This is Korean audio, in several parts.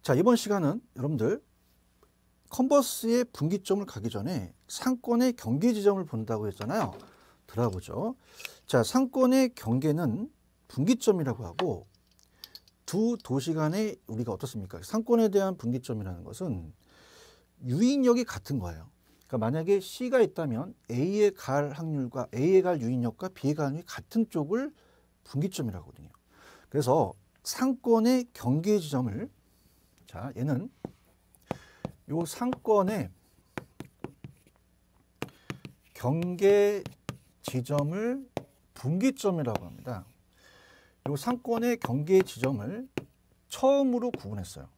자, 이번 시간은 여러분들 컨버스의 분기점을 가기 전에 상권의 경계 지점을 본다고 했잖아요. 들어보죠. 자, 상권의 경계는 분기점이라고 하고 두 도시 간에 우리가 어떻습니까? 상권에 대한 분기점이라는 것은 유인력이 같은 거예요. 그러니까 만약에 C가 있다면 A에 갈 확률과 A에 갈 유인력과 B에 갈 확률이 같은 쪽을 분기점이라고 하거든요. 그래서 상권의 경계 지점을, 자, 얘는 요 상권의 경계 지점을 분기점이라고 합니다. 요 상권의 경계 지점을 처음으로 구분했어요.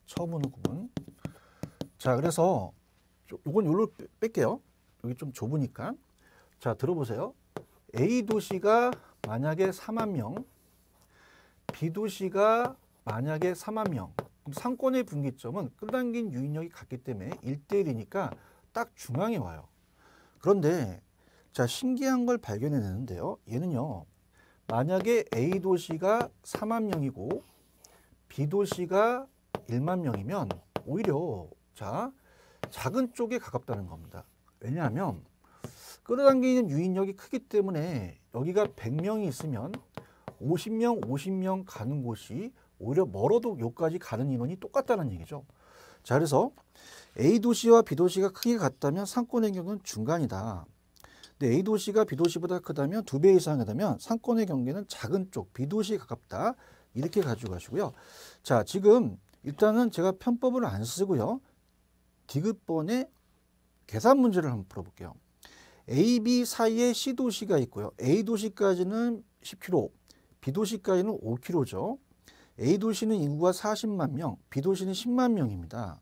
처음으로 구분. 자, 그래서 요건 요로 뺄게요. 여기 좀 좁으니까. 자, 들어보세요. A 도시가 만약에 4만 명, B 도시가 만약에 4만 명. 그럼 상권의 분기점은 끌어당긴 유인력이 같기 때문에 1대1이니까 딱 중앙에 와요. 그런데 자, 신기한 걸 발견해내는데요. 얘는요. 만약에 A 도시가 4만 명이고 B 도시가 1만 명이면 오히려 자, 작은 쪽에 가깝다는 겁니다. 왜냐하면 끌어당기는 유인력이 크기 때문에 여기가 100명이 있으면 50명 가는 곳이 오히려 멀어도 여기까지 가는 인원이 똑같다는 얘기죠. 자, 그래서 A 도시와 B 도시가 크기가 같다면 상권의 경계는 중간이다. 근데 A 도시가 B 도시보다 크다면 2배 이상이다면 상권의 경계는 작은 쪽 B 도시에 가깝다. 이렇게 가지고 가시고요. 자, 지금 일단은 제가 편법을 안 쓰고요. 디귿번의 계산 문제를 한번 풀어볼게요. A, B 사이에 C 도시가 있고요. A 도시까지는 10km, B 도시까지는 5km죠. A 도시는 인구가 40만 명, B 도시는 10만 명입니다.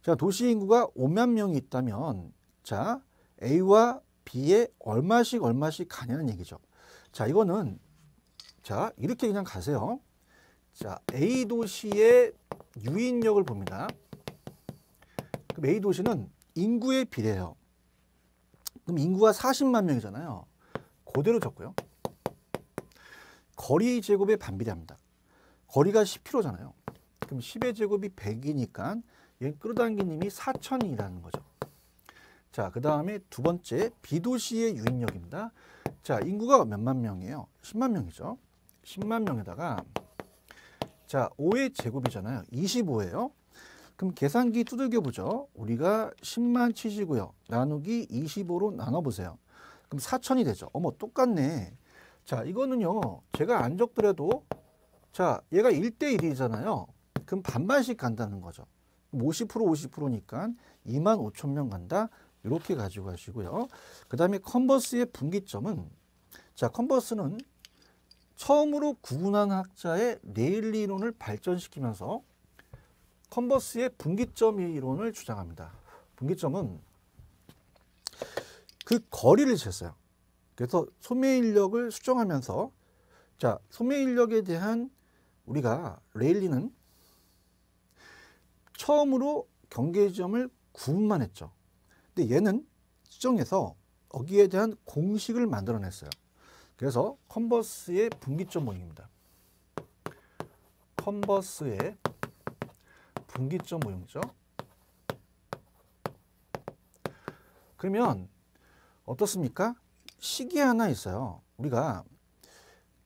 자, 도시 인구가 5만 명이 있다면 자, A와 B에 얼마씩 가냐는 얘기죠. 자, 이거는 자, 이렇게 그냥 가세요. 자, A 도시의 유인력을 봅니다. 그럼 A 도시는 인구에 비례해요. 그럼 인구가 40만 명이잖아요. 그대로 적고요. 거리 제곱에 반비례합니다. 거리가 10km잖아요. 그럼 10의 제곱이 100이니까 얘 끌어당긴 힘이 4,000이라는 거죠. 자, 그 다음에 두 번째 B도시의 유인력입니다. 자, 인구가 몇만 명이에요? 10만 명이죠. 10만 명에다가 자, 5의 제곱이잖아요. 25예요. 그럼 계산기 두들겨 보죠. 우리가 10만 치시고요. 나누기 25로 나눠보세요. 그럼 4,000이 되죠. 어머, 똑같네. 자, 이거는요. 제가 안 적더라도 자, 얘가 1대1이잖아요. 그럼 반반씩 간다는 거죠. 50%니까 25,000명 간다. 이렇게 가지고 가시고요. 그 다음에 컨버스의 분기점은 자, 컨버스는 처음으로 구분한 학자의 레일리 이론을 발전시키면서 컨버스의 분기점 이론을 주장합니다. 분기점은 그 거리를 쟀어요. 그래서 소매인력을 수정하면서 자, 소매인력에 대한 우리가 레일리는 처음으로 경계지점을 구분만 했죠. 근데 얘는 수정해서 여기에 대한 공식을 만들어냈어요. 그래서 컨버스의 분기점 모형입니다. 컨버스의 분기점 모형이죠. 그러면 어떻습니까? 식이 하나 있어요. 우리가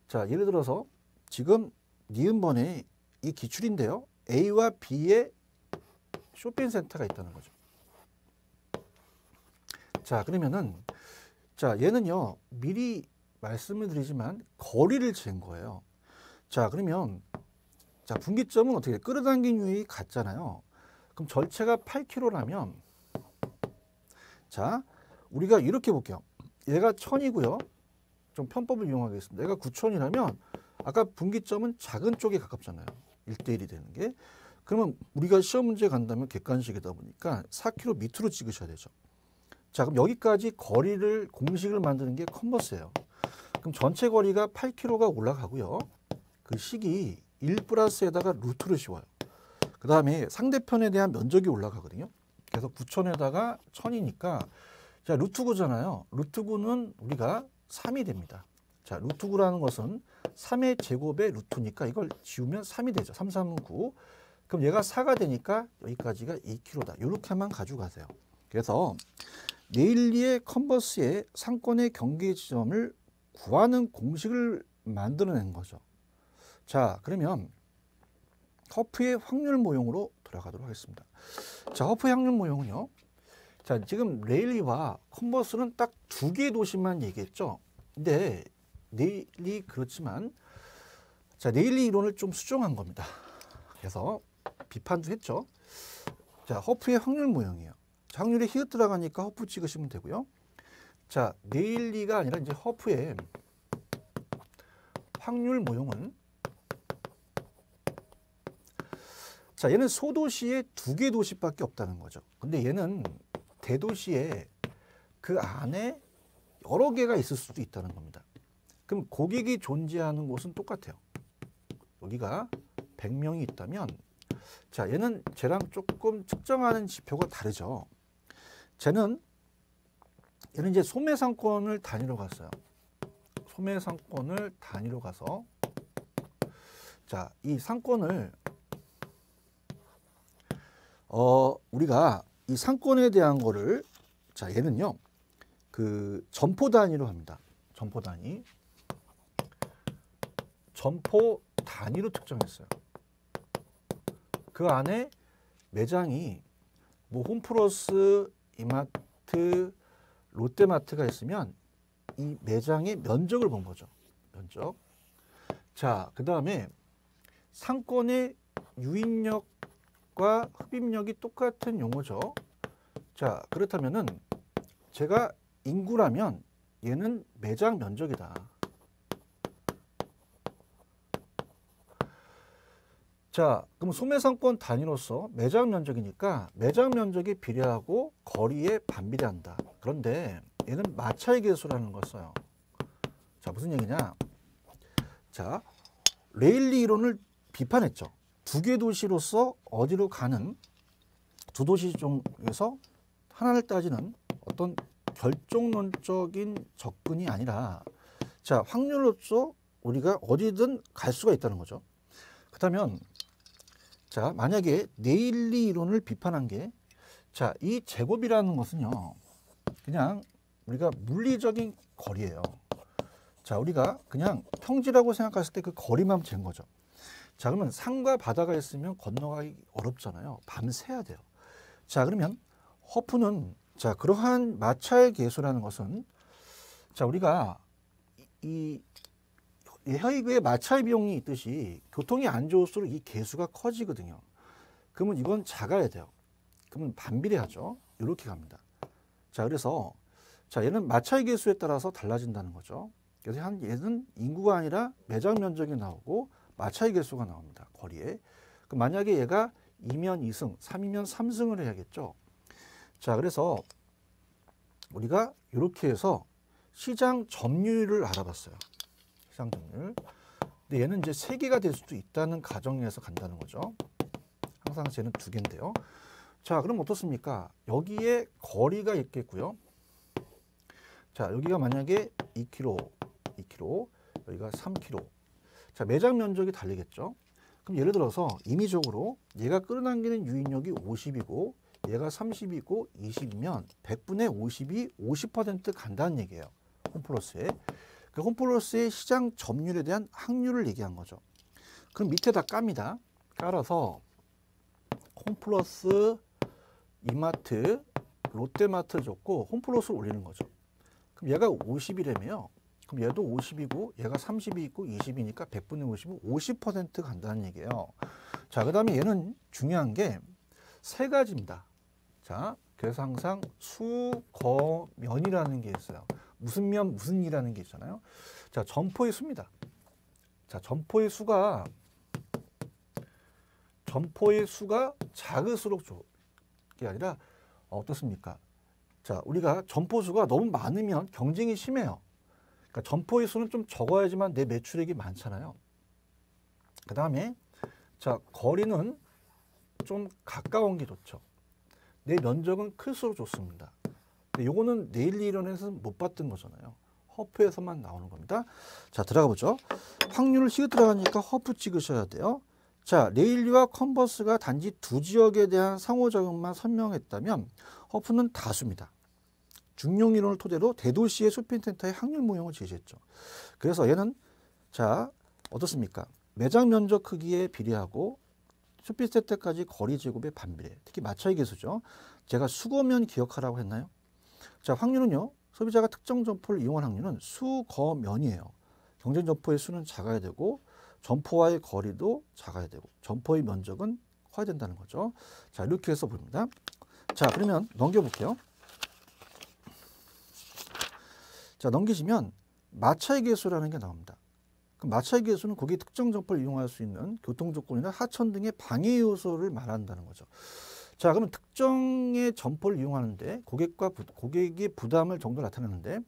자, 예를 들어서 지금 니은번에 이 기출인데요. A와 B의 쇼핑센터가 있다는 거죠. 자, 그러면은 자, 얘는요. 미리 말씀을 드리지만 거리를 잰 거예요. 자, 그러면 자, 분기점은 어떻게 끌어당긴 유익이 같잖아요. 그럼 전체가 8km라면 자, 우리가 이렇게 볼게요. 얘가 1000이고요. 좀 편법을 이용하겠습니다. 얘가 9000이라면 아까 분기점은 작은 쪽에 가깝잖아요. 1대1이 되는 게. 그러면 우리가 시험 문제 간다면 객관식이다 보니까 4km 밑으로 찍으셔야 되죠. 자, 그럼 여기까지 거리를 공식을 만드는 게 컨버스예요. 그럼 전체 거리가 8km가 올라가고요. 그 식이 1 플러스에다가 루트를 씌워요. 그 다음에 상대편에 대한 면적이 올라가거든요. 그래서 9,000에다가 1,000이니까 자, 루트 9잖아요. 루트 9는 우리가 3이 됩니다. 자, 루트 9라는 것은 3의 제곱의 루트니까 이걸 지우면 3이 되죠. 3, 3은 9. 그럼 얘가 4가 되니까 여기까지가 2km다. 이렇게만 가지고 가세요. 그래서 네일리의 컨버스의 상권의 경계 지점을 구하는 공식을 만들어낸 거죠. 자, 그러면 허프의 확률 모형으로 들어가도록 하겠습니다. 자, 허프의 확률 모형은요. 자, 지금 레일리와 컨버스는 딱 두 개의 도시만 얘기했죠. 근데 네일리 그렇지만 자, 네일리 이론을 좀 수정한 겁니다. 그래서 비판도 했죠. 자, 허프의 확률 모형이에요. 자, 확률에 히읗 들어가니까 허프 찍으시면 되고요. 자, 네일리가 아니라 이제 허프의 확률 모형은 자, 얘는 소도시에 두 개 도시밖에 없다는 거죠. 근데 얘는 대도시에 그 안에 여러 개가 있을 수도 있다는 겁니다. 그럼 고객이 존재하는 곳은 똑같아요. 여기가 100명이 있다면 자, 얘는 쟤랑 조금 측정하는 지표가 다르죠. 얘는 이제 소매상권을 단위로 갔어요. 소매상권을 단위로 가서 자, 이 상권을 우리가 이 상권에 대한 거를 자, 얘는요. 그 점포 단위로 합니다. 점포 단위. 점포 단위로 특정했어요. 그 안에 매장이 뭐 홈플러스, 이마트, 롯데마트가 있으면 이 매장의 면적을 본 거죠. 면적. 자, 그 다음에 상권의 유인력과 흡입력이 똑같은 용어죠. 자, 그렇다면은 제가 인구라면 얘는 매장 면적이다. 자, 그럼 소매상권 단위로서 매장 면적이니까 매장 면적이 비례하고 거리에 반비례한다. 그런데 얘는 마차의 계수라는 걸 써요. 자, 무슨 얘기냐? 자, 레일리 이론을 비판했죠. 두 개 도시로서 어디로 가는 두 도시 중에서 하나를 따지는 어떤 결정론적인 접근이 아니라 자, 확률로서 우리가 어디든 갈 수가 있다는 거죠. 그렇다면 자, 만약에 네일리 이론을 비판한 게 자, 이 제곱이라는 것은요. 그냥 우리가 물리적인 거리예요. 자, 우리가 그냥 평지라고 생각했을 때 그 거리만 잰 거죠. 자, 그러면 산과 바다가 있으면 건너가기 어렵잖아요. 밤새야 돼요. 자, 그러면 허프는 자, 그러한 마차의 계수라는 것은 자, 우리가 이 혈액의 마찰 비용이 있듯이 교통이 안 좋을수록 이 계수가 커지거든요. 그러면 이건 작아야 돼요. 그러면 반비례하죠. 이렇게 갑니다. 자, 그래서 자, 얘는 마찰 계수에 따라서 달라진다는 거죠. 그래서 얘는 인구가 아니라 매장 면적이 나오고 마찰 계수가 나옵니다. 거리에. 그럼 만약에 얘가 2면 2승, 3이면 3승을 해야겠죠. 자, 그래서 우리가 이렇게 해서 시장 점유율을 알아봤어요. 시장 점유율. 근데 얘는 이제 3개가 될 수도 있다는 가정에서 간다는 거죠. 항상 쟤는 2개인데요. 자, 그럼 어떻습니까? 여기에 거리가 있겠고요. 자, 여기가 만약에 2km, 2km, 여기가 3km. 자, 매장 면적이 달리겠죠. 그럼 예를 들어서 임의적으로 얘가 끌어당기는 유인력이 50이고 얘가 30이고 20이면 100분의 50이 50% 간다는 얘기예요. 홈플러스에. 그 홈플러스의 시장 점유율에 대한 확률을 얘기한 거죠. 그럼 밑에다 깝니다. 깔아서 홈플러스, 이마트, 롯데마트 줬고 홈플러스를 올리는 거죠. 그럼 얘가 50이라며요. 그럼 얘도 50이고 얘가 30이 있고 20이니까 100분의 50은 50% 간다는 얘기예요. 자, 그 다음에 얘는 중요한 게 세 가지입니다. 자, 그래서 항상 수, 거, 면이라는 게 있어요. 무슨 면, 무슨 이라는 게 있잖아요. 자, 점포의 수입니다. 자, 점포의 수가 작을수록 좋은 게 아니라 어떻습니까? 자, 우리가 점포 수가 너무 많으면 경쟁이 심해요. 그러니까 점포의 수는 좀 적어야지만 내 매출액이 많잖아요. 그 다음에 자, 거리는 좀 가까운 게 좋죠. 내 면적은 클수록 좋습니다. 근데 요거는 네일리 이론에서는 못 봤던 거잖아요. 허프에서만 나오는 겁니다. 자, 들어가 보죠. 확률을 히읗 들어가니까 허프 찍으셔야 돼요. 자, 레일리와 컨버스가 단지 두 지역에 대한 상호작용만 설명했다면 허프는 다수입니다. 중용 이론을 토대로 대도시의 쇼핑센터의 확률 모형을 제시했죠. 그래서 얘는 자 어떻습니까? 매장 면적 크기에 비례하고 쇼핑센터까지 거리 제곱에 반비례. 특히 마차의 개수죠. 제가 수거면 기억하라고 했나요? 자, 확률은요. 소비자가 특정 점포를 이용할 확률은 수거면이에요. 경쟁 점포의 수는 작아야 되고 점포와의 거리도 작아야 되고 점포의 면적은 커야 된다는 거죠. 자, 이렇게 해서 보입니다. 자, 그러면 넘겨볼게요. 자, 넘기시면 마차의 개수라는 게 나옵니다. 그럼 마차의 개수는 고객이 특정 점포를 이용할 수 있는 교통 조건이나 하천 등의 방해 요소를 말한다는 거죠. 자, 그러면 특정의 점포를 이용하는데 고객의 부담을 정도 나타내는데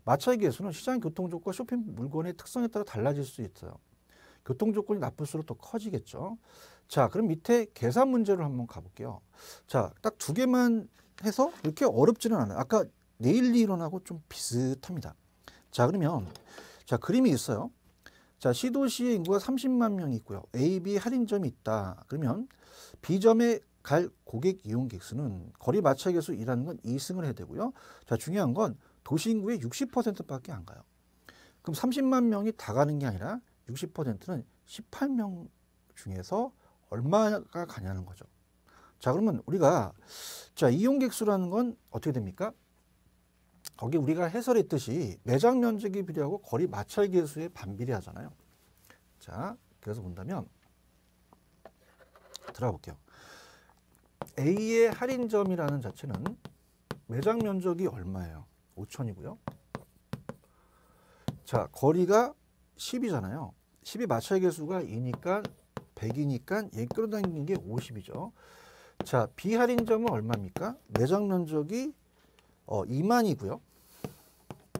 마차의 개수는 시장 교통 조건, 쇼핑 물건의 특성에 따라 달라질 수 있어요. 교통 조건이 나쁠수록 더 커지겠죠. 자, 그럼 밑에 계산 문제를 한번 가볼게요. 자, 딱 두 개만 해서 이렇게 어렵지는 않아요. 아까 레일리 이론하고 좀 비슷합니다. 자, 그러면 자, 그림이 있어요. 자, C도시의 인구가 30만 명이 있고요. A, B 할인점이 있다. 그러면 B점에 갈 고객 이용객 수는 거리 마차 개수 1라는 건 2승을 해야 되고요. 자, 중요한 건 도시 인구의 60%밖에 안 가요. 그럼 30만 명이 다 가는 게 아니라 60%는 18명 중에서 얼마가 가냐는 거죠. 자, 그러면 우리가 자, 이용객 수라는 건 어떻게 됩니까? 거기 우리가 해설했듯이 매장 면적이 비례하고 거리 마찰 개수에 반비례하잖아요. 자, 그래서 본다면 들어가 볼게요. A의 할인점이라는 자체는 매장 면적이 얼마예요? 5천이고요. 자, 거리가 10이잖아요. 10이 마찰 개수가 2니까 100이니까 얘 끌어당기는 게 50이죠. 자, B 할인점은 얼마입니까? 매장 면적이 2만이고요.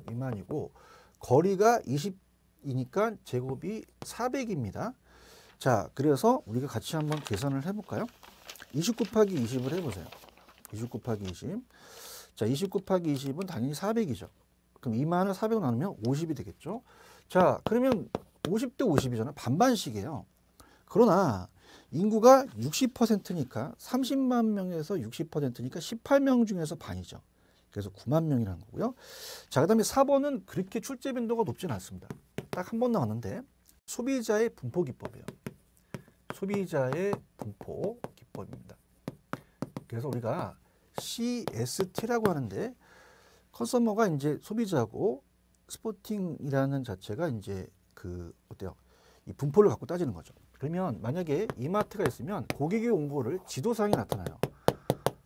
2만이고 거리가 20이니까 제곱이 400입니다. 자, 그래서 우리가 같이 한번 계산을 해볼까요? 20 곱하기 20을 해보세요. 20 곱하기 20. 자, 20 곱하기 20은 당연히 400이죠. 그럼 2만을 400으로 나누면 50이 되겠죠. 자, 그러면 50대 50이잖아. 반반씩이에요. 그러나 인구가 60%니까 30만 명에서 60%니까 18명 중에서 반이죠. 그래서 9만 명이라는 거고요. 자, 그 다음에 4번은 그렇게 출제 빈도가 높지는 않습니다. 딱 한 번 나왔는데 소비자의 분포 기법이에요. 소비자의 분포 기법입니다. 그래서 우리가 CST라고 하는데 컨서머가 이제 소비자고 스포팅이라는 자체가 이제 어때요? 이 분포를 갖고 따지는 거죠. 그러면 만약에 이마트가 있으면 고객의 온고를 지도상에 나타나요.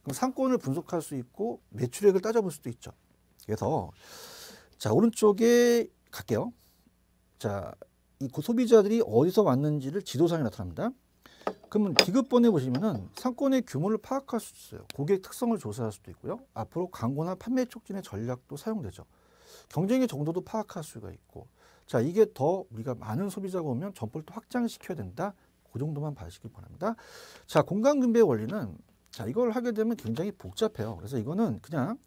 그럼 상권을 분석할 수 있고 매출액을 따져볼 수도 있죠. 그래서 자, 오른쪽에 갈게요. 자, 이 소비자들이 어디서 왔는지를 지도상에 나타납니다. 그러면 디귿번에 보시면은 상권의 규모를 파악할 수 있어요. 고객 특성을 조사할 수도 있고요. 앞으로 광고나 판매 촉진의 전략도 사용되죠. 경쟁의 정도도 파악할 수가 있고. 자, 이게 더 우리가 많은 소비자가 오면 점포를 또 확장시켜야 된다. 그 정도만 봐주시길 바랍니다. 자, 공간분배 원리는 자, 이걸 하게 되면 굉장히 복잡해요. 그래서 이거는 그냥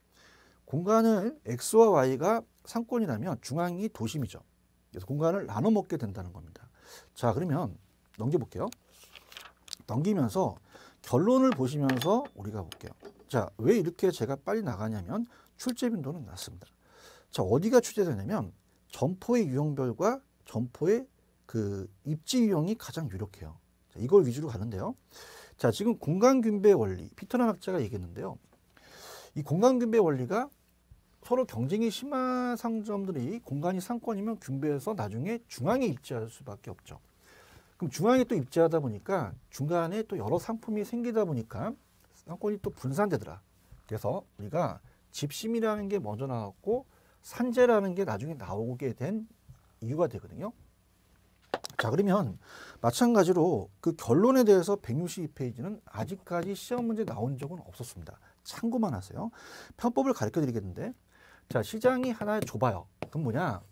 공간을 X와 Y가 상권이라면 중앙이 도심이죠. 그래서 공간을 나눠 먹게 된다는 겁니다. 자, 그러면 넘겨볼게요. 넘기면서 결론을 보시면서 우리가 볼게요. 자, 왜 이렇게 제가 빨리 나가냐면 출제 빈도는 낮습니다. 자, 어디가 출제되냐면 점포의 유형별과 점포의 입지 유형이 가장 유력해요. 자, 이걸 위주로 가는데요. 자, 지금 공간균배 원리, 피터란 학자가 얘기했는데요. 이 공간균배 원리가 서로 경쟁이 심한 상점들이 공간이 상권이면 균배해서 나중에 중앙에 입지할 수밖에 없죠. 그럼 중앙에 또 입지하다 보니까 중간에 또 여러 상품이 생기다 보니까 상권이 또 분산되더라. 그래서 우리가 집심이라는 게 먼저 나왔고 산재라는 게 나중에 나오게 된 이유가 되거든요. 자, 그러면 마찬가지로 그 결론에 대해서 162페이지는 아직까지 시험 문제 나온 적은 없었습니다. 참고만 하세요. 편법을 가르쳐 드리겠는데, 자, 시장이 하나 좁아요. 그럼 뭐냐?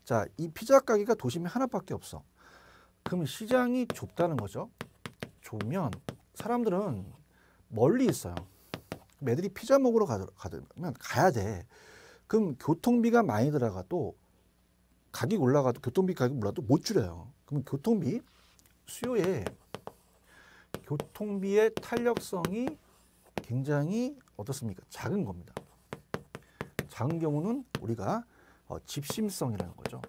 자, 이 피자 가게가 도심에 하나밖에 없어. 그럼 시장이 좁다는 거죠. 좁으면 사람들은 멀리 있어요. 애들이 피자 먹으러 가면 가야 돼. 그럼 교통비가 많이 들어가도 가격이 올라가도 교통비 가격이 올라도 못 줄여요. 그럼 교통비 수요에 교통비의 탄력성이 굉장히 어떻습니까? 작은 겁니다. 작은 경우는 우리가 집심성이라는 거죠.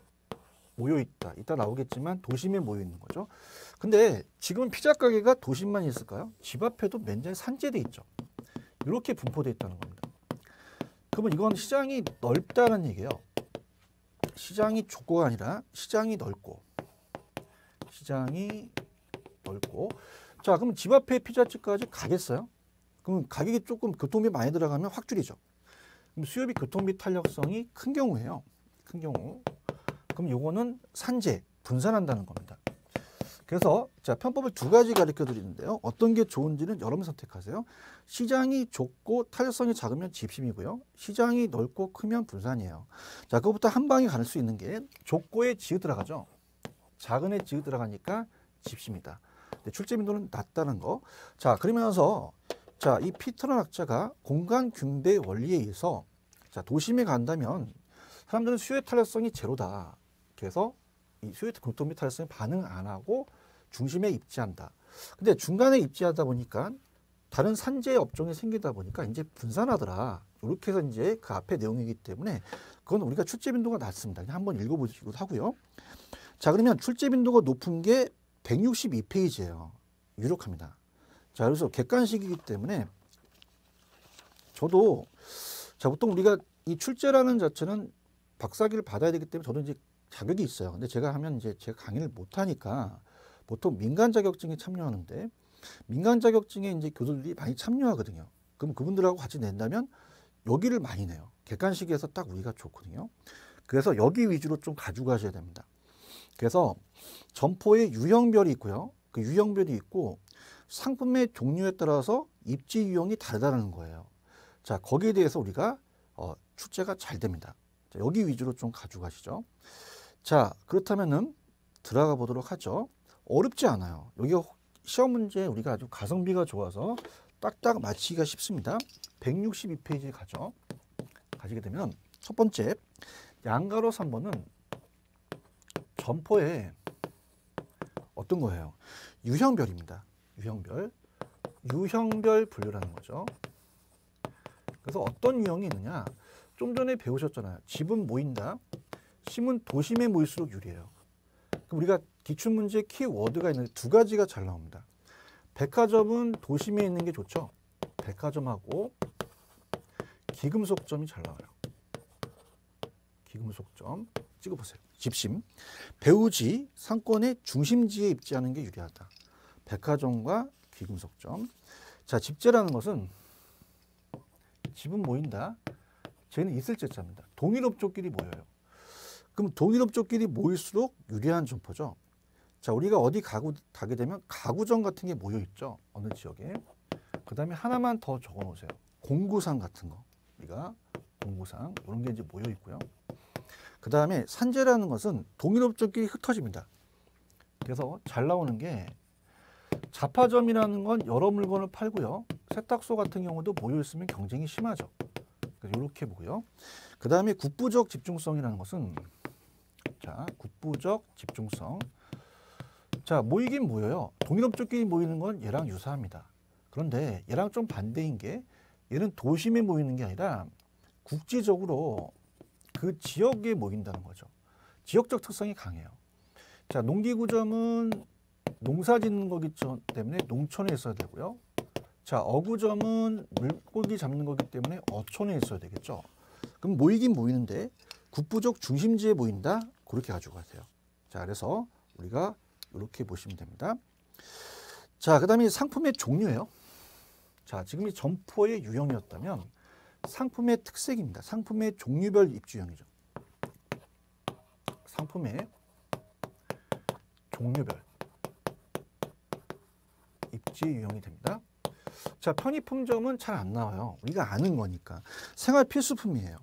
모여있다. 이따 나오겠지만 도심에 모여있는 거죠. 근데 지금은 피자 가게가 도심만 있을까요? 집 앞에도 맨날 산재돼 있죠. 이렇게 분포되어 있다는 겁니다. 그러면 이건 시장이 넓다는 얘기예요. 시장이 좁고가 아니라 시장이 넓고. 시장이 넓고. 자, 그럼 집 앞에 피자집까지 가겠어요? 그럼 가격이 조금 교통비 많이 들어가면 확 줄이죠. 그럼 수요비 교통비 탄력성이 큰 경우예요. 큰 경우. 그럼 요거는 산재, 분산한다는 겁니다. 그래서 자, 편법을 두 가지 가르쳐 드리는데요. 어떤 게 좋은지는 여러분 선택하세요. 시장이 좁고 탄력성이 작으면 집심이고요. 시장이 넓고 크면 분산이에요. 자, 그것부터 한 방에 갈 수 있는 게 좁고에 지읒 들어가죠. 작은 애 지읒 들어가니까 집심이다. 출제 빈도는 낮다는 거. 자, 그러면서 자, 이 피터런 학자가 공간 균대 원리에 의해서 자, 도심에 간다면 사람들은 수요의 탄력성이 제로다. 그래서 이 수요의 교통비 탄력성에 반응 안 하고 중심에 입지한다. 근데 중간에 입지하다 보니까 다른 산재 업종이 생기다 보니까 이제 분산하더라. 이렇게 해서 이제 그 앞에 내용이기 때문에 그건 우리가 출제 빈도가 낮습니다. 그냥 한번 읽어보시기도 하고요. 자, 그러면 출제 빈도가 높은 게 162페이지예요. 유력합니다. 자, 그래서 객관식이기 때문에 저도 자, 보통 우리가 이 출제라는 자체는 박사학위를 받아야 되기 때문에 저도 이제 자격이 있어요. 근데 제가 하면 이제 제가 강의를 못 하니까 보통 민간 자격증에 참여하는데 민간 자격증에 이제 교수들이 많이 참여하거든요. 그럼 그분들하고 같이 낸다면 여기를 많이 내요. 객관식에서 딱 우리가 좋거든요. 그래서 여기 위주로 좀 가져가셔야 됩니다. 그래서 점포에 유형별이 있고요. 그 유형별이 있고 상품의 종류에 따라서 입지 유형이 다르다는 거예요. 자, 거기에 대해서 우리가 출제가 잘 됩니다. 자, 여기 위주로 좀 가져가시죠. 자, 그렇다면은 들어가 보도록 하죠. 어렵지 않아요. 여기 시험 문제 우리가 아주 가성비가 좋아서 딱딱 맞히기가 쉽습니다. 162페이지 가죠. 가시게 되면 첫 번째 양가로 3번은 점포에 어떤 거예요? 유형별입니다. 유형별 분류라는 거죠. 그래서 어떤 유형이 있느냐? 좀 전에 배우셨잖아요. 집은 모인다. 심은 도심에 모일수록 유리해요. 그럼 우리가 기출문제 키워드가 있는데 두 가지가 잘 나옵니다. 백화점은 도심에 있는 게 좋죠. 백화점하고 기금속점이 잘 나와요. 기금속점 찍어보세요. 집심. 배우지 상권의 중심지에 입지하는 게 유리하다. 백화점과 기금속점. 자, 집재라는 것은 집은 모인다. 쟤는 있을 제자입니다. 동일업종끼리 모여요. 그럼 동일업종끼리 모일수록 유리한 점포죠. 자, 우리가 어디 가게 되면 가구점 같은 게 모여 있죠. 어느 지역에. 그 다음에 하나만 더 적어 놓으세요. 공구상 같은 거. 우리가 공구상 이런 게 이제 모여 있고요. 그 다음에 산재라는 것은 동일업종끼리 흩어집니다. 그래서 잘 나오는 게 잡화점이라는 건 여러 물건을 팔고요. 세탁소 같은 경우도 모여 있으면 경쟁이 심하죠. 이렇게 보고요. 그 다음에 국부적 집중성이라는 것은 자, 국부적 집중성. 자, 모이긴 모여요. 동일업종끼리 모이는 건 얘랑 유사합니다. 그런데 얘랑 좀 반대인 게 얘는 도심에 모이는 게 아니라 국지적으로 그 지역에 모인다는 거죠. 지역적 특성이 강해요. 자, 농기구점은 농사 짓는 거기 때문에 농촌에 있어야 되고요. 자, 어구점은 물고기 잡는 거기 때문에 어촌에 있어야 되겠죠. 그럼 모이긴 모이는데 국부적 중심지에 모인다? 그렇게 가지고 가세요. 자, 그래서 우리가 이렇게 보시면 됩니다. 자, 그 다음에 상품의 종류예요. 자, 지금 이 점포의 유형이었다면 상품의 특색입니다. 상품의 종류별 입지유형이죠. 상품의 종류별 입지 유형이 됩니다. 자, 편의품점은 잘 안 나와요. 우리가 아는 거니까. 생활 필수품이에요.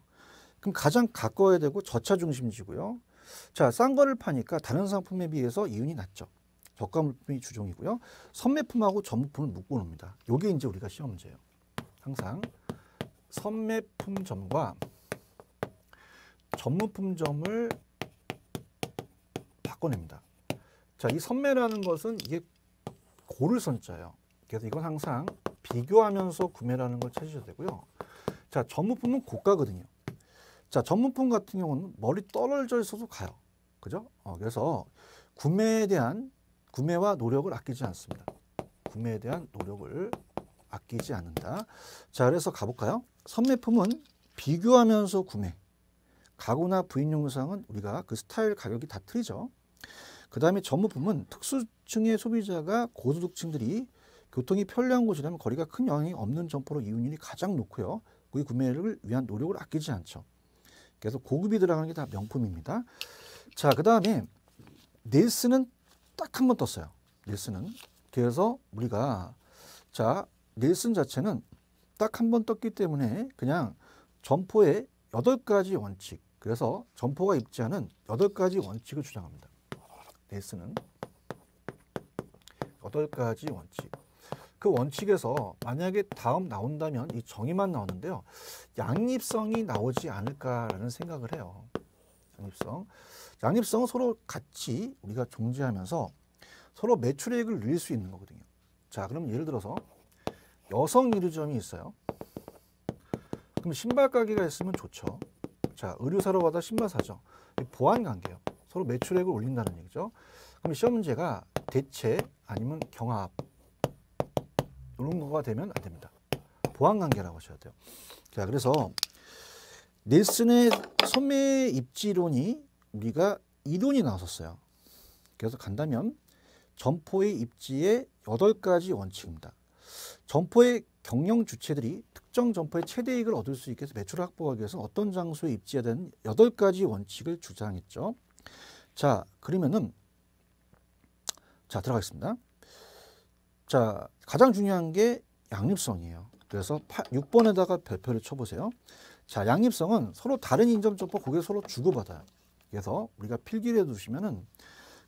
그럼 가장 가까워야 되고 저차 중심지고요. 자, 싼 거를 파니까 다른 상품에 비해서 이윤이 낮죠. 저가 물품이 주종이고요. 선매품하고 전무품을 묶어 놓습니다. 이게 이제 우리가 시험 문제예요. 항상 선매품점과 전무품점을 바꿔냅니다. 자, 이 선매라는 것은 이게 고를 선자예요. 그래서 이건 항상 비교하면서 구매라는 걸 찾으셔야 되고요. 자, 전문품은 고가거든요. 자, 전문품 같은 경우는 멀리 떨어져 있어도 가요. 그죠? 그래서 구매와 노력을 아끼지 않습니다. 구매에 대한 노력을 아끼지 않는다. 자, 그래서 가볼까요? 선매품은 비교하면서 구매. 가구나 부인용 의상은 우리가 그 스타일 가격이 다 틀리죠. 그 다음에 전문품은 특수층의 소비자가 고소득층들이 교통이 편리한 곳이라면 거리가 큰 영향이 없는 점포로 이용률이 가장 높고요. 그 구매를 위한 노력을 아끼지 않죠. 그래서 고급이 들어가는 게 다 명품입니다. 자, 그 다음에 닐슨은 딱 한 번 떴어요. 닐슨은. 그래서 우리가 자, 닐슨 자체는 딱 한 번 떴기 때문에 그냥 점포의 8가지 원칙. 그래서 점포가 입지하는 8가지 원칙을 주장합니다. 닐슨은 8가지 원칙. 그 원칙에서 만약에 다음 나온다면 이 정의만 나오는데요. 양립성이 나오지 않을까라는 생각을 해요. 양립성은 서로 같이 우리가 존재하면서 서로 매출액을 늘릴 수 있는 거거든요. 자, 그럼 예를 들어서 여성 의류점이 있어요. 그럼 신발 가게가 있으면 좋죠. 자, 의류 사러 가다 신발 사죠. 보완 관계예요. 서로 매출액을 올린다는 얘기죠. 그럼 시험 문제가 대체 아니면 경합 이런 거가 되면 안 됩니다. 보완 관계라고 하셔야 돼요. 자, 그래서 닐슨의 소매 입지론이 우리가 이론이 나왔었어요. 그래서 간다면 점포의 입지의 8가지 원칙입니다. 점포의 경영 주체들이 특정 점포의 최대이익을 얻을 수 있게 해서 매출을 확보하기 위해서 어떤 장소에 입지해야 되는 8가지 원칙을 주장했죠. 자, 그러면은 자, 들어가겠습니다. 자, 가장 중요한 게 양립성이에요. 그래서 6번에다가 별표를 쳐보세요. 자, 양립성은 서로 다른 인접 점포 고객을 서로 주고받아요. 그래서 우리가 필기를 해두시면은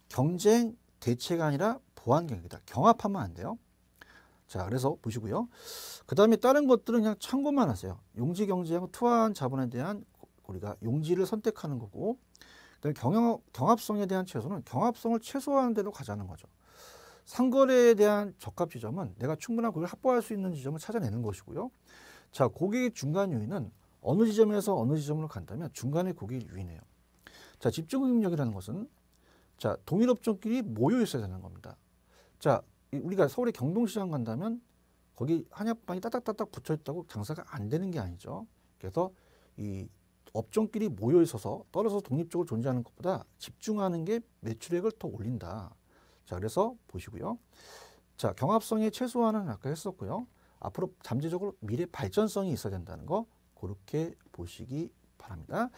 경쟁, 대체가 아니라 보완 경기다. 경합하면 안 돼요. 자, 그래서 보시고요. 그 다음에 다른 것들은 그냥 참고만 하세요. 용지 경제하고 투하한 자본에 대한 우리가 용지를 선택하는 거고, 그다음에 경합성에 대한 최소는 경합성을 최소화하는 대로 가자는 거죠. 상거래에 대한 적합 지점은 내가 충분한 고객을 확보할 수 있는 지점을 찾아내는 것이고요. 자, 고객의 중간 요인은 어느 지점에서 어느 지점으로 간다면 중간에 고객이 유인해요. 자, 집중능력이라는 것은 자, 동일 업종끼리 모여 있어야 되는 겁니다. 자, 우리가 서울의 경동시장 간다면 거기 한약방이 따닥따닥 붙어 있다고 장사가 안 되는 게 아니죠. 그래서 이 업종끼리 모여 있어서 떨어져서 독립적으로 존재하는 것보다 집중하는 게 매출액을 더 올린다. 자, 그래서 보시고요. 자, 경합성의 최소화는 아까 했었고요. 앞으로 잠재적으로 미래 발전성이 있어야 된다는 거 그렇게 보시기 바랍니다.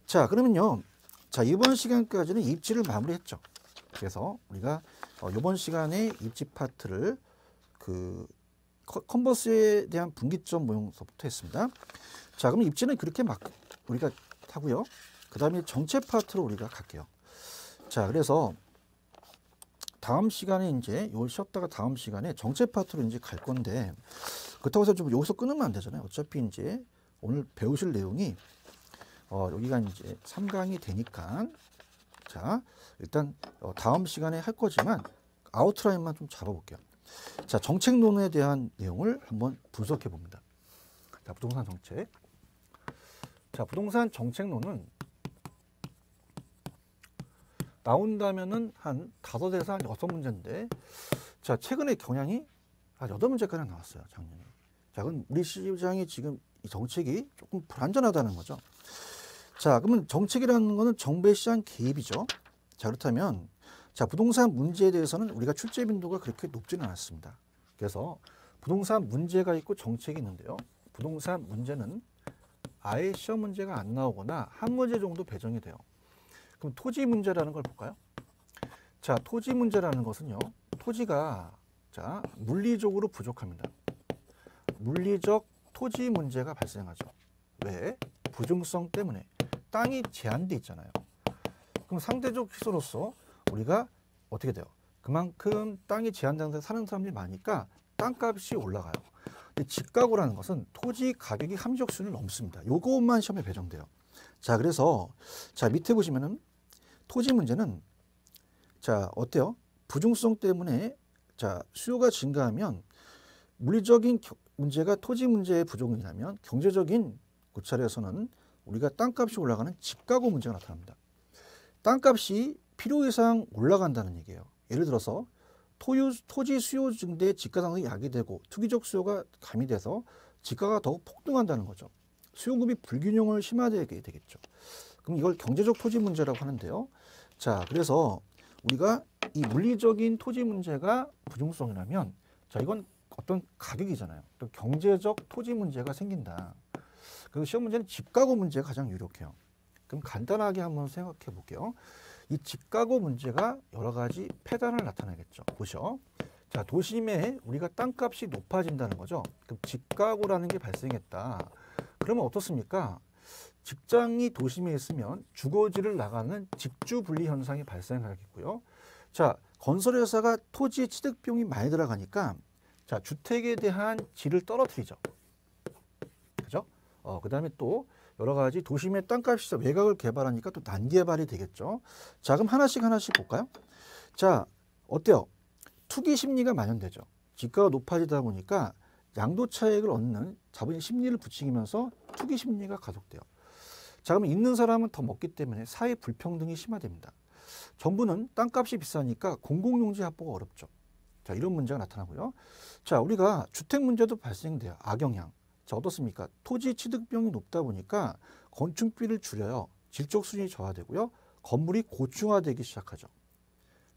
자, 그러면요. 자, 이번 시간까지는 입지를 마무리했죠. 그래서 우리가 이번 시간에 입지 파트를 그 컨버스에 대한 분기점 모형서부터 했습니다. 자, 그럼 입지는 그렇게 막 우리가 하고요. 그 다음에 정체 파트로 우리가 갈게요. 자, 그래서 다음 시간에 이제 요 쉬었다가 다음 시간에 정체 파트로 이제 갈 건데 그렇다고 해서 좀 여기서 끊으면 안 되잖아요. 어차피 이제 오늘 배우실 내용이 여기가 이제 3강이 되니까 자, 일단 다음 시간에 할 거지만 아웃라인만 좀 잡아볼게요. 자, 정책론에 대한 내용을 한번 분석해 봅니다. 자, 부동산 정책. 자, 부동산 정책론은 나온다면은 한 5에서 한 6문제인데 자, 최근에 경향이 한 8문제까지 나왔어요, 작년에. 자, 그럼 우리 시장이 지금 이 정책이 조금 불안전하다는 거죠. 자, 그러면 정책이라는 거는 정부의 시장 개입이죠. 자, 그렇다면 자, 부동산 문제에 대해서는 우리가 출제 빈도가 그렇게 높지는 않습니다. 그래서 부동산 문제가 있고 정책이 있는데요. 부동산 문제는 아예 시험 문제가 안 나오거나 한 문제 정도 배정이 돼요. 그럼 토지 문제라는 걸 볼까요? 자, 토지 문제라는 것은요. 토지가 자, 물리적으로 부족합니다. 물리적 토지 문제가 발생하죠. 왜? 부중성 때문에. 땅이 제한돼 있잖아요. 그럼 상대적 희소로서 우리가 어떻게 돼요? 그만큼 땅이 제한되는 데 사는 사람들이 많으니까 땅값이 올라가요. 근데 집가구라는 것은 토지 가격이 함정수준을 넘습니다. 요것만 시험에 배정돼요. 자, 그래서 자, 밑에 보시면은 토지 문제는 자, 어때요? 부중성 때문에 자, 수요가 증가하면 물리적인 문제가 토지 문제의 부족이라면 경제적인 고찰에서는 우리가 땅값이 올라가는 집가구 문제가 나타납니다. 땅값이 필요 이상 올라간다는 얘기예요. 예를 들어서 토지 수요 증대에 집가 상승이 야기되고 투기적 수요가 가미돼서 집가가 더욱 폭등한다는 거죠. 수요급이 불균형을 심화되게 되겠죠. 그럼 이걸 경제적 토지 문제라고 하는데요. 자, 그래서 우리가 이 물리적인 토지 문제가 부중성이라면, 자, 이건 어떤 가격이잖아요. 또 경제적 토지 문제가 생긴다. 그리고 시험 문제는 집가구 문제가 가장 유력해요. 그럼 간단하게 한번 생각해 볼게요. 이 집가구 문제가 여러 가지 폐단을 나타내겠죠. 보셔. 자, 도심에 우리가 땅값이 높아진다는 거죠. 그럼 집가구라는 게 발생했다. 그러면 어떻습니까? 직장이 도심에 있으면 주거지를 나가는 직주 분리 현상이 발생하겠고요. 자, 건설회사가 토지 취득 비용이 많이 들어가니까 자, 주택에 대한 질을 떨어뜨리죠. 그죠? 그다음에 또 여러 가지 도심의 땅값이 외곽을 개발하니까 또 난개발이 되겠죠. 자, 그럼 하나씩 볼까요? 자, 어때요? 투기 심리가 만연되죠. 집가가 높아지다 보니까 양도 차익을 얻는 자본의 심리를 부추기면서 투기 심리가 가속돼요. 자, 그러면 있는 사람은 더 먹기 때문에 사회 불평등이 심화됩니다. 정부는 땅값이 비싸니까 공공용지 확보가 어렵죠. 자, 이런 문제가 나타나고요. 자, 우리가 주택 문제도 발생돼요. 악영향. 자, 어떻습니까? 토지 취득 비용이 높다 보니까 건축비를 줄여요. 질적 수준이 저하되고요. 건물이 고층화되기 시작하죠.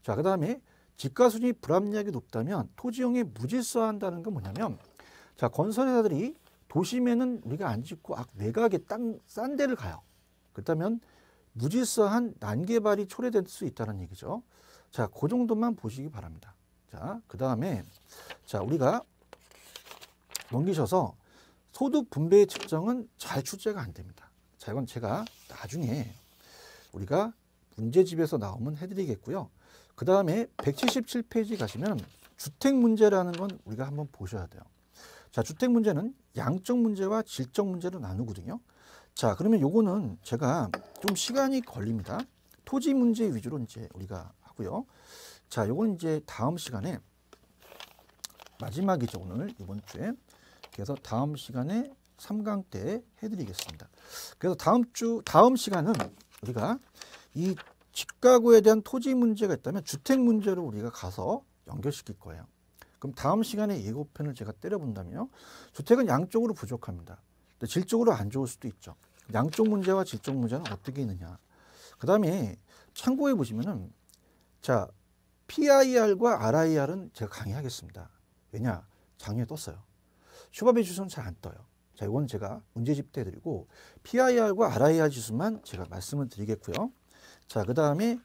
자, 그 다음에 집가 수준이 불합리하게 높다면 토지용에 무질서한다는 건 뭐냐면, 자, 건설회사들이 도심에는 우리가 안 짓고 외곽에 땅 싼 데를 가요. 그렇다면 무질서한 난개발이 초래될 수 있다는 얘기죠. 자, 그 정도만 보시기 바랍니다. 자, 그 다음에 자, 우리가 넘기셔서 소득 분배의 측정은 잘 출제가 안 됩니다. 자, 이건 제가 나중에 우리가 문제집에서 나오면 해드리겠고요. 그 다음에 177페이지 가시면 주택 문제라는 건 우리가 한번 보셔야 돼요. 자, 주택 문제는 양적 문제와 질적 문제로 나누거든요. 자, 그러면 요거는 제가 좀 시간이 걸립니다. 토지 문제 위주로 이제 우리가 하고요. 자, 요건 이제 다음 시간에 마지막이죠, 오늘 이번 주에. 그래서 다음 시간에 3강 때 해드리겠습니다. 그래서 다음 시간은 우리가 이 집가구에 대한 토지 문제가 있다면 주택 문제로 우리가 가서 연결시킬 거예요. 그럼 다음 시간에 예고편을 제가 때려본다면요. 주택은 양쪽으로 부족합니다. 근데 질적으로 안 좋을 수도 있죠. 양쪽 문제와 질적 문제는 어떻게 있느냐. 그 다음에 참고해 보시면은, 자, PIR과 RIR은 제가 강의하겠습니다. 왜냐? 작년에 떴어요. 슈바베 지수는 잘 안 떠요. 자, 이건 제가 문제집 때 해드리고 PIR과 RIR 지수만 제가 말씀을 드리겠고요. 자, 그 다음에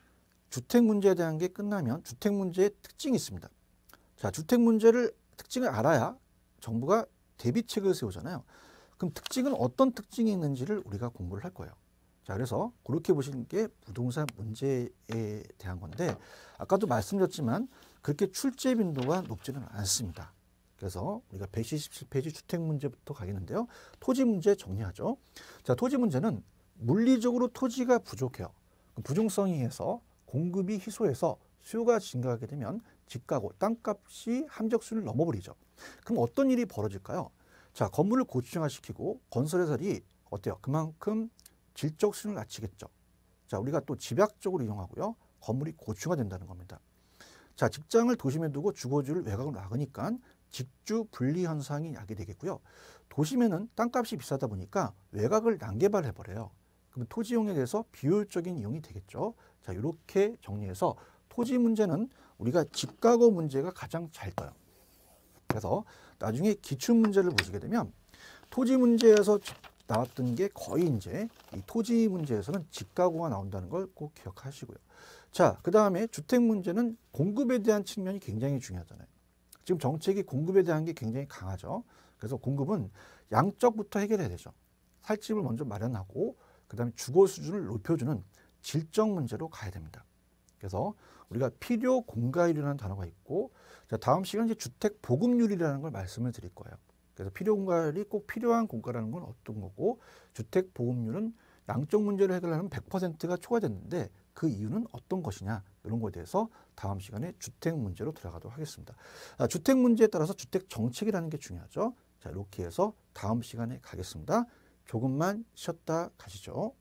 주택 문제에 대한 게 끝나면 주택 문제의 특징이 있습니다. 자, 주택 문제를 특징을 알아야 정부가 대비책을 세우잖아요. 그럼 특징은 어떤 특징이 있는지를 우리가 공부를 할 거예요. 자, 그래서 그렇게 보시는 게 부동산 문제에 대한 건데, 아까도 말씀드렸지만 그렇게 출제 빈도가 높지는 않습니다. 그래서 우리가 177페이지 주택 문제부터 가겠는데요. 토지 문제 정리하죠. 자, 토지 문제는 물리적으로 토지가 부족해요. 부중성이 해서 공급이 희소해서 수요가 증가하게 되면 집가구, 땅값이 함정수를 넘어버리죠. 그럼 어떤 일이 벌어질까요? 자, 건물을 고층화시키고 건설회사들이 어때요? 그만큼 질적 수준을 낮추겠죠. 자, 우리가 또 집약적으로 이용하고요. 건물이 고층화된다는 겁니다. 자, 직장을 도심에 두고 주거지를 외곽으로 나가니까 직주 분리 현상이 야기되겠고요. 도심에는 땅값이 비싸다 보니까 외곽을 난개발해버려요. 그럼 토지 이용에 대해서 비효율적인 이용이 되겠죠. 자, 이렇게 정리해서 토지 문제는 우리가 집가구 문제가 가장 잘 떠요. 그래서 나중에 기출 문제를 보시게 되면 토지 문제에서 나왔던 게 거의 이제 이 토지 문제에서는 집가구가 나온다는 걸 꼭 기억하시고요. 자, 그 다음에 주택 문제는 공급에 대한 측면이 굉장히 중요하잖아요. 지금 정책이 공급에 대한 게 굉장히 강하죠. 그래서 공급은 양적부터 해결해야 되죠. 살집을 먼저 마련하고 그 다음에 주거 수준을 높여주는 질적 문제로 가야 됩니다. 그래서 우리가 필요 공가율이라는 단어가 있고, 자, 다음 시간에 주택 보급률이라는 걸 말씀을 드릴 거예요. 그래서 필요 공가율이 꼭 필요한 공가라는 건 어떤 거고, 주택 보급률은 양적 문제를 해결하면 100%가 초과됐는데 그 이유는 어떤 것이냐 이런 거에 대해서 다음 시간에 주택 문제로 들어가도록 하겠습니다. 주택 문제에 따라서 주택 정책이라는 게 중요하죠. 자, 이렇게 해서 다음 시간에 가겠습니다. 조금만 쉬었다 가시죠.